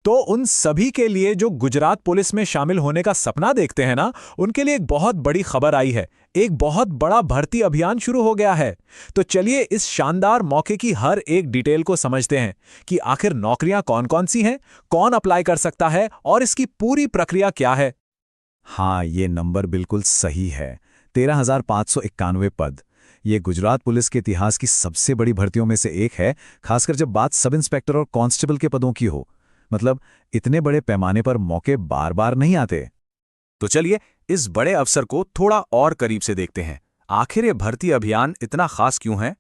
तो उन सभी के लिए जो गुजरात पुलिस में शामिल होने का सपना देखते हैं ना, उनके लिए एक बहुत बड़ी खबर आई है। एक बहुत बड़ा भर्ती अभियान शुरू हो गया है। तो चलिए इस शानदार मौके की हर एक डिटेल को समझते हैं कि आखिर नौकरियां कौन-कौन सी हैं, कौन अप्लाई कर सकता है और इसकी पूरी प्रक्रिया क्या है। हाँ, ये नंबर बिल्कुल सही है। 13,591 पद। ये गुजरात पुलिस के इतिहास की सबसे बड़ी भर्तियों में से एक है, खासकर जब बात सब इंस्पेक्टर और कांस्टेबल के पदों की हो। मतलब इतने बड़े पैमाने पर मौके बार बार नहीं आते। तो चलिए इस बड़े अवसर को थोड़ा और करीब से देखते हैं। आखिर ये भर्ती अभियान इतना खास क्यों है?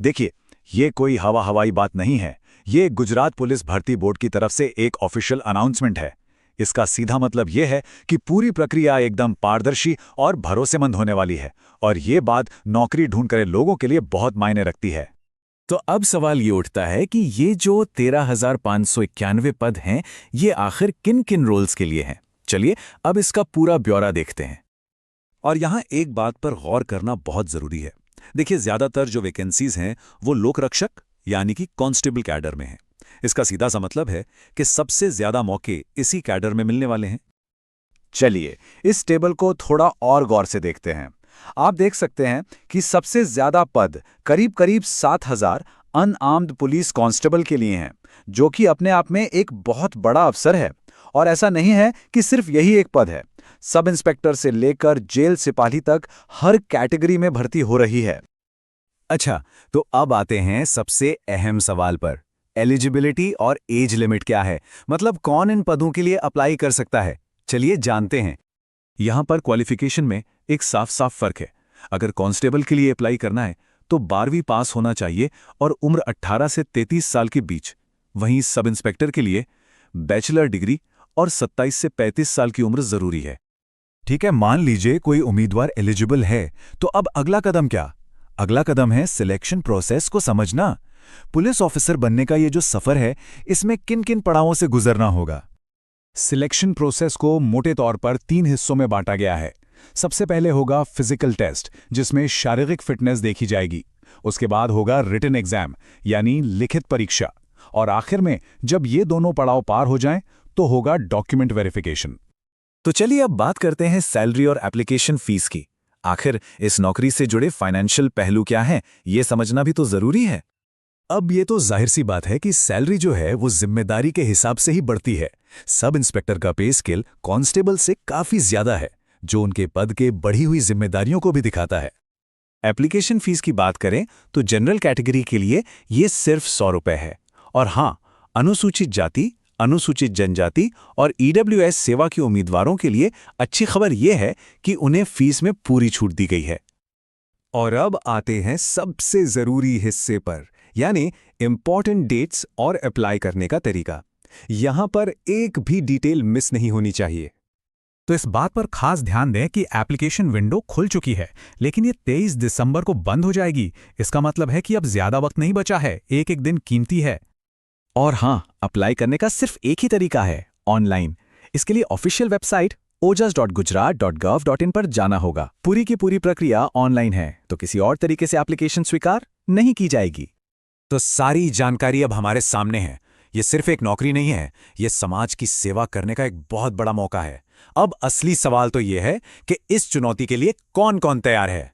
देखिए, ये कोई हवाई बात नहीं है। ये गुजरात पुलिस भर्ती बोर्ड की तरफ से एक ऑफिशियल अनाउंसमेंट है। इसका सीधा मतलब यह है कि पूरी प्रक्रिया एकदम पारदर्शी और भरोसेमंद होने वाली है, और ये बात नौकरी ढूंढ रहे लोगों के लिए बहुत मायने रखती है। तो अब सवाल ये उठता है कि ये जो 13,591 पद हैं, ये आखिर किन किन रोल्स के लिए हैं? चलिए अब इसका पूरा ब्यौरा देखते हैं। और यहाँ एक बात पर गौर करना बहुत जरूरी है। देखिए, ज्यादातर जो वैकेंसीज हैं वो लोक रक्षक यानी कि कांस्टेबल कैडर में हैं। इसका सीधा सा मतलब है कि सबसे ज्यादा मौके इसी कैडर में मिलने वाले हैं। चलिए इस टेबल को थोड़ा और गौर से देखते हैं। आप देख सकते हैं कि सबसे ज्यादा पद करीब 7,000 अनआर्म्ड पुलिस कांस्टेबल के लिए हैं, जो कि अपने आप में एक बहुत बड़ा अवसर है। और ऐसा नहीं है कि सिर्फ यही एक पद है। सब इंस्पेक्टर से लेकर जेल सिपाही तक हर कैटेगरी में भर्ती हो रही है। अच्छा, तो अब आते हैं सबसे अहम सवाल पर। एलिजिबिलिटी और एज लिमिट क्या है? मतलब कौन इन पदों के लिए अप्लाई कर सकता है? चलिए जानते हैं। यहां पर क्वालिफिकेशन में एक साफ फर्क है। अगर कांस्टेबल के लिए अप्लाई करना है तो 12वीं पास होना चाहिए और उम्र 18 से 33 साल के बीच। वहीं सब इंस्पेक्टर के लिए बैचलर डिग्री और 27 से 35 साल की उम्र जरूरी है। ठीक है, मान लीजिए कोई उम्मीदवार एलिजिबल है, तो अब अगला कदम क्या? अगला कदम है सिलेक्शन प्रोसेस को समझना। पुलिस ऑफिसर बनने का ये जो सफर है, इसमें किन किन पड़ावों से गुजरना होगा? सिलेक्शन प्रोसेस को मोटे तौर पर 3 हिस्सों में बांटा गया है। सबसे पहले होगा फिजिकल टेस्ट, जिसमें शारीरिक फिटनेस देखी जाएगी। उसके बाद होगा रिटन एग्जाम यानी लिखित परीक्षा, और आखिर में जब ये दोनों पड़ाव पार हो जाएं तो होगा डॉक्यूमेंट वेरिफिकेशन। तो चलिए अब बात करते हैं सैलरी और एप्लीकेशन फीस की। आखिर इस नौकरी से जुड़े फाइनेंशियल पहलू क्या हैं, ये समझना भी तो जरूरी है। अब ये तो जाहिर सी बात है कि सैलरी जो है वो जिम्मेदारी के हिसाब से ही बढ़ती है। सब इंस्पेक्टर का पे स्केल कांस्टेबल से काफी ज्यादा है, जो उनके पद के बढ़ी हुई जिम्मेदारियों को भी दिखाता है। एप्लीकेशन फीस की बात करें तो जनरल कैटेगरी के लिए ये सिर्फ 100 रुपए है। और हाँ, अनुसूचित जाति, अनुसूचित जनजाति और ईडब्ल्यूएस सेवा के उम्मीदवारों के लिए अच्छी खबर यह है कि उन्हें फीस में पूरी छूट दी गई है। और अब आते हैं सबसे जरूरी हिस्से पर, यानी इंपॉर्टेंट डेट्स और अप्लाई करने का तरीका। यहां पर एक भी डिटेल मिस नहीं होनी चाहिए। तो इस बात पर खास ध्यान दें कि एप्लीकेशन विंडो खुल चुकी है, लेकिन ये 23 दिसंबर को बंद हो जाएगी। इसका मतलब है कि अब ज्यादा वक्त नहीं बचा है, एक एक दिन कीमती है। और हाँ, अप्लाई करने का सिर्फ एक ही तरीका है, ऑनलाइन। इसके लिए ऑफिशियल वेबसाइट ojas.gujarat.gov.in पर जाना होगा। पूरी की पूरी प्रक्रिया ऑनलाइन है, तो किसी और तरीके से एप्लीकेशन स्वीकार नहीं की जाएगी। तो सारी जानकारी अब हमारे सामने है। ये सिर्फ एक नौकरी नहीं है, ये समाज की सेवा करने का एक बहुत बड़ा मौका है। अब असली सवाल तो ये है कि इस चुनौती के लिए कौन कौन तैयार है।